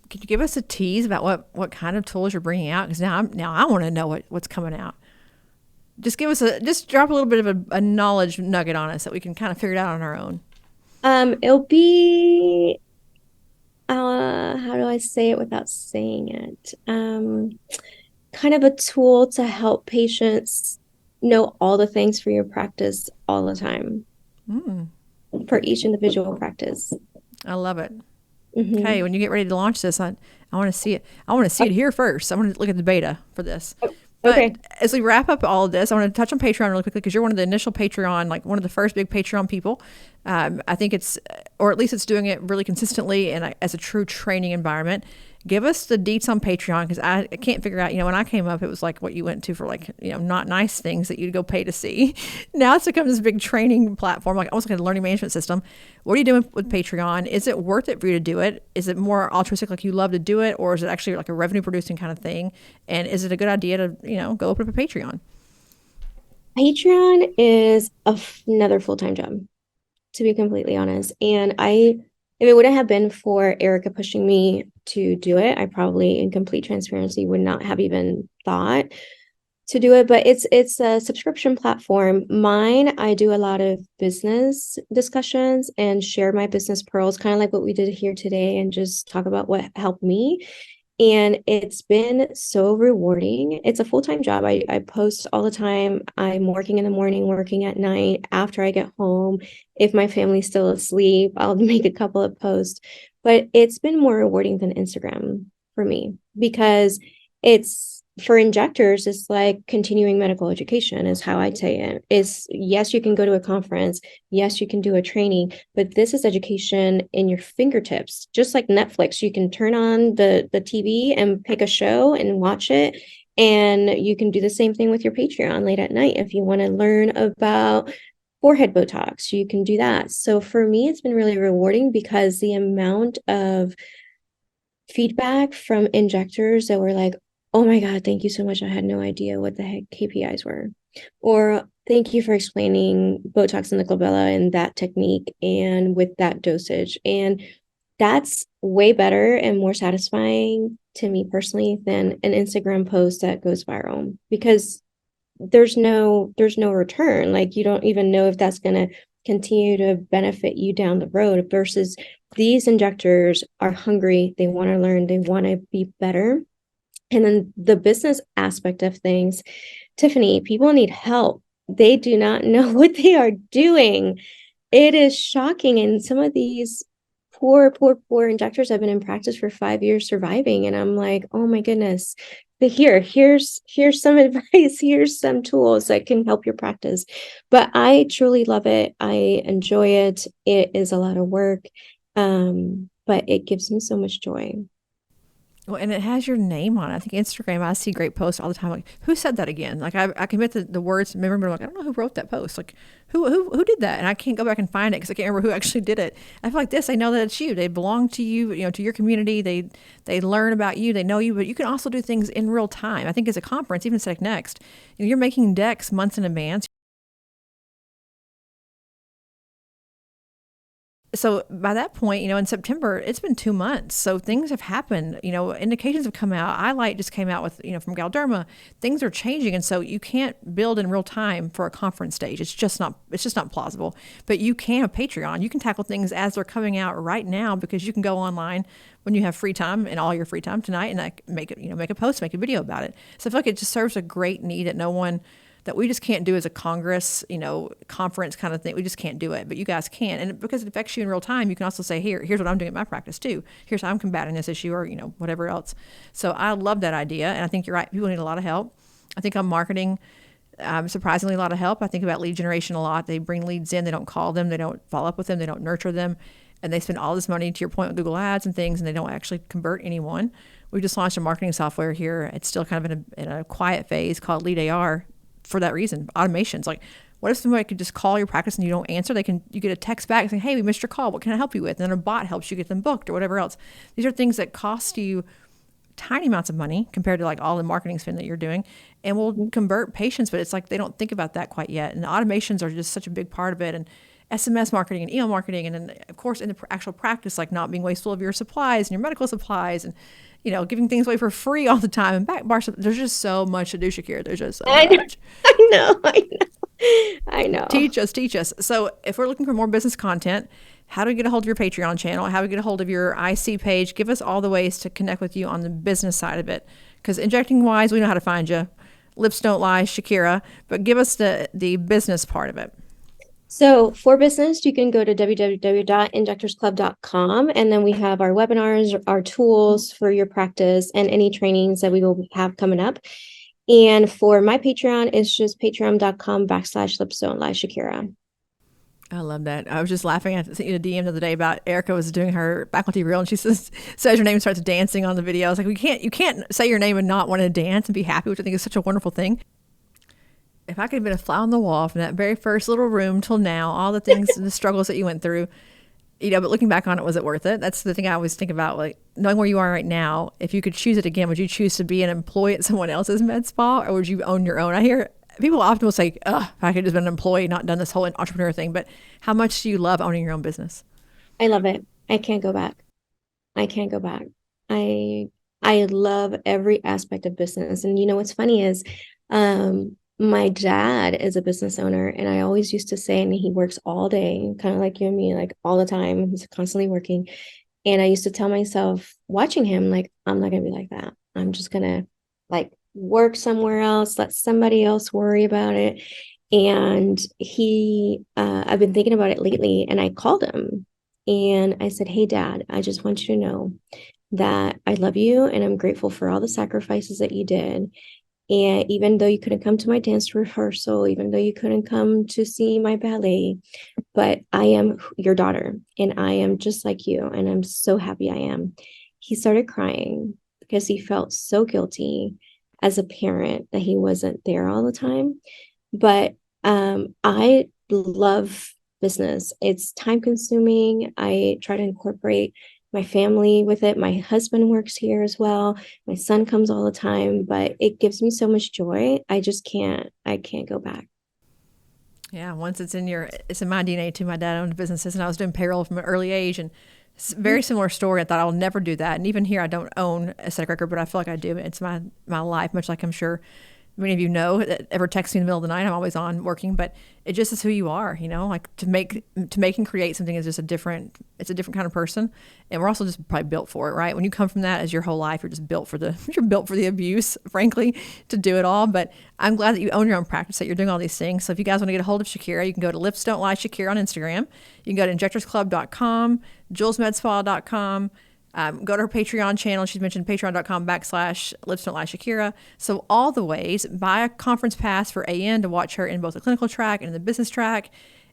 Speaker 1: Could you give us a tease about what kind of tools you're bringing out? Because now I want to know what's coming out. Just drop a little bit of a knowledge nugget on us that we can kind of figure it out on our own.
Speaker 2: It'll be how do I say it without saying it? Kind of a tool to help patients know all the things for your practice all the time for each individual practice.
Speaker 1: I love it. Okay, when you get ready to launch this, I want to see it. I want to see it here first. I want to look at the beta for this. But as we wrap up all of this, I want to touch on Patreon really quickly because you're one of the initial Patreon, like one of the first big Patreon people. I think or at least it's doing it really consistently and as a true training environment. Give us the deets on Patreon because I can't figure out, when I came up, it was like what you went to for like, not nice things that you'd go pay to see. Now it's become this big training platform, like almost like a learning management system. What are you doing with Patreon? Is it worth it for you to do it? Is it more altruistic, like you love to do it? Or is it actually like a revenue producing kind of thing? And is it a good idea to, go open up a Patreon?
Speaker 2: Patreon is another full-time job, to be completely honest. And if it wouldn't have been for Erica pushing me to do it, I probably, in complete transparency, would not have even thought to do it. But it's a subscription platform. Mine, I do a lot of business discussions and share my business pearls, kind of like what we did here today, and just talk about what helped me. And it's been so rewarding. It's a full-time job. I post all the time. I'm working in the morning, working at night. After I get home, if my family's still asleep, I'll make a couple of posts. But it's been more rewarding than Instagram for me because for injectors, it's like continuing medical education is how I'd say it. Yes, you can go to a conference. Yes, you can do a training, but this is education in your fingertips. Just like Netflix, you can turn on the TV and pick a show and watch it. And you can do the same thing with your Patreon late at night. If you want to learn about forehead Botox, you can do that. So for me, it's been really rewarding because the amount of feedback from injectors that were like, oh my God, thank you so much. I had no idea what the heck KPIs were. Or thank you for explaining Botox in the glabella and that technique and with that dosage. And that's way better and more satisfying to me personally than an Instagram post that goes viral because there's no return. Like you don't even know if that's going to continue to benefit you down the road versus these injectors are hungry. They want to learn. They want to be better. And then the business aspect of things, Tiffany, people need help. They do not know what they are doing. It is shocking. And some of these poor injectors have been in practice for 5 years surviving. And I'm like, oh my goodness, but here's some advice. Here's some tools that can help your practice. But I truly love it. I enjoy it. It is a lot of work. But it gives me so much joy.
Speaker 1: Well, and it has your name on it. I think Instagram, I see great posts all the time. Like, who said that again? Like, I commit the words, remember, but I'm like, I don't know who wrote that post. Like, who did that? And I can't go back and find it because I can't remember who actually did it. I feel like this, they know that it's you. They belong to you, to your community. They learn about you. They know you, but you can also do things in real time. I think as a conference, even Aesthetic Next, you're making decks months in advance. So by that point, in September, it's been 2 months. So things have happened, indications have come out. iLight just came out with, from Galderma, things are changing. And so you can't build in real time for a conference stage. It's just not plausible, but you can have Patreon. You can tackle things as they're coming out right now because you can go online when you have free time and all your free time tonight and make a post, make a video about it. So I feel like it just serves a great need that no one that we just can't do as a Congress, conference kind of thing. We just can't do it, but you guys can. And because it affects you in real time, you can also say, here's what I'm doing at my practice too. Here's how I'm combating this issue, or, whatever else. So I love that idea. And I think you're right. People need a lot of help. I think on marketing, surprisingly, a lot of help. I think about lead generation a lot. They bring leads in, they don't call them, they don't follow up with them, they don't nurture them. And they spend all this money, to your point, with Google Ads and things, and they don't actually convert anyone. We just launched a marketing software here. It's still kind of in a quiet phase called Lead AR for that reason. Automations. Like, what if somebody could just call your practice and you don't answer? You get a text back saying, hey, we missed your call. What can I help you with? And then a bot helps you get them booked or whatever else. These are things that cost you tiny amounts of money compared to like all the marketing spend that you're doing, and will convert patients. But it's like they don't think about that quite yet. And the automations are just such a big part of it. And SMS marketing and email marketing. And then, of course, in the actual practice, like not being wasteful of your supplies and your medical supplies, and, giving things away for free all the time. And back bar, there's just so much to do, Shakira. There's just so much.
Speaker 2: I know.
Speaker 1: Teach us. So if we're looking for more business content, how do we get a hold of your Patreon channel? How do we get a hold of your IC page? Give us all the ways to connect with you on the business side of it. Because injecting wise, we know how to find you. Lips don't lie, Shakira. But give us the business part of it.
Speaker 2: So for business, you can go to www.injectorsclub.com, and then we have our webinars, our tools for your practice, and any trainings that we will have coming up. And for my Patreon, it's just patreon.com/lipstonelive-Shakira.
Speaker 1: I love that. I was just laughing. I sent you a DM the other day about Erica was doing her faculty reel, and she says her name and starts dancing on the video. I was like, you can't say your name and not want to dance and be happy, which I think is such a wonderful thing. If I could have been a fly on the wall from that very first little room till now, all the things and the struggles that you went through, but looking back on it, was it worth it? That's the thing I always think about, like knowing where you are right now. If you could choose it again, would you choose to be an employee at someone else's med spa, or would you own your own? I hear people often will say, if I could have been an employee, not done this whole entrepreneur thing. But how much do you love owning your own business?
Speaker 2: I love it. I can't go back. I love every aspect of business. And what's funny is, my dad is a business owner, and I always used to say, and he works all day, kind of like you and me, like all the time. He's constantly working. And I used to tell myself, watching him, like, I'm not going to be like that. I'm just going to like work somewhere else, let somebody else worry about it. And I've been thinking about it lately, and I called him and I said, hey, Dad, I just want you to know that I love you, and I'm grateful for all the sacrifices that you did. And even though you couldn't come to my dance rehearsal, even though you couldn't come to see my ballet, but I am your daughter, and I am just like you, and I'm so happy I am. He started crying because he felt so guilty as a parent that he wasn't there all the time. But I love business. It's time consuming. I try to incorporate my family with it. My husband works here as well. My son comes all the time, but it gives me so much joy. I can't go back.
Speaker 1: Yeah. Once it's in my DNA too. My dad owned businesses, and I was doing payroll from an early age, and it's a very similar story. I thought I'll never do that. And even here, I don't own Aesthetic Record, but I feel like I do. It's my life, much like I'm sure many of you know that ever text me in the middle of the night. I'm always on working, but it just is who you are, like to make and create something is just it's a different kind of person. And we're also just probably built for it, right? When you come from that as your whole life, you're built for the abuse, frankly, to do it all. But I'm glad that you own your own practice, that you're doing all these things. So if you guys want to get a hold of Shakira, you can go to Lips Don't Lie Shakira on Instagram. You can go to injectorsclub.com, julesmedspa.com. Go to her Patreon channel. She's mentioned patreon.com/Lips Don't Lie Shakira. So all the ways, buy a conference pass for AN to watch her in both the clinical track and in the business track.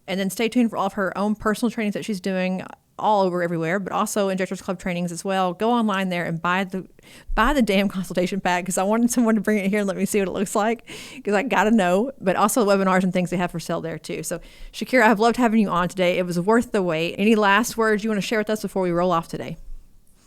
Speaker 1: And then stay tuned for all of her own personal trainings that she's doing all over everywhere, but also Injectors Club trainings as well. Go online there and buy the damn consultation pack, because I wanted someone to bring it here and let me see what it looks like, because I got to know. But also the webinars and things they have for sale there too. So Shakira, I've loved having you on today. It was worth the wait. Any last words you want to share with us before we roll off today?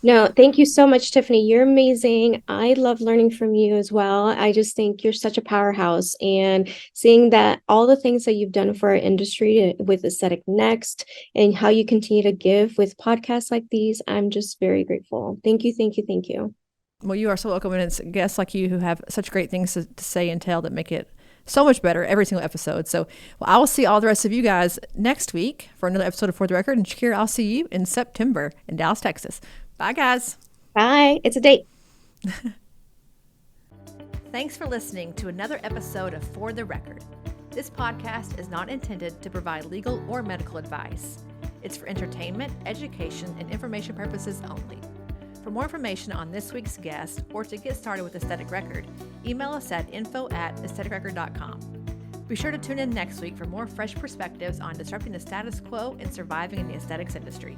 Speaker 2: No, thank you so much, Tiffany. You're amazing. I love learning from you as well. I just think you're such a powerhouse, and seeing that all the things that you've done for our industry with Aesthetic Next, and how you continue to give with podcasts like these, I'm just very grateful. Thank you, thank you, thank you.
Speaker 1: Well, you are so welcome, and it's guests like you who have such great things to say and tell that make it so much better every single episode. So I will see all the rest of you guys next week for another episode of For the Record. And Shakira, I'll see you in September in Dallas, Texas. Bye, guys.
Speaker 2: Bye. It's a date.
Speaker 1: Thanks for listening to another episode of For the Record. This podcast is not intended to provide legal or medical advice. It's for entertainment, education, and information purposes only. For more information on this week's guest or to get started with Aesthetic Record, email us at info@aestheticrecord.com. Be sure to tune in next week for more fresh perspectives on disrupting the status quo and surviving in the aesthetics industry.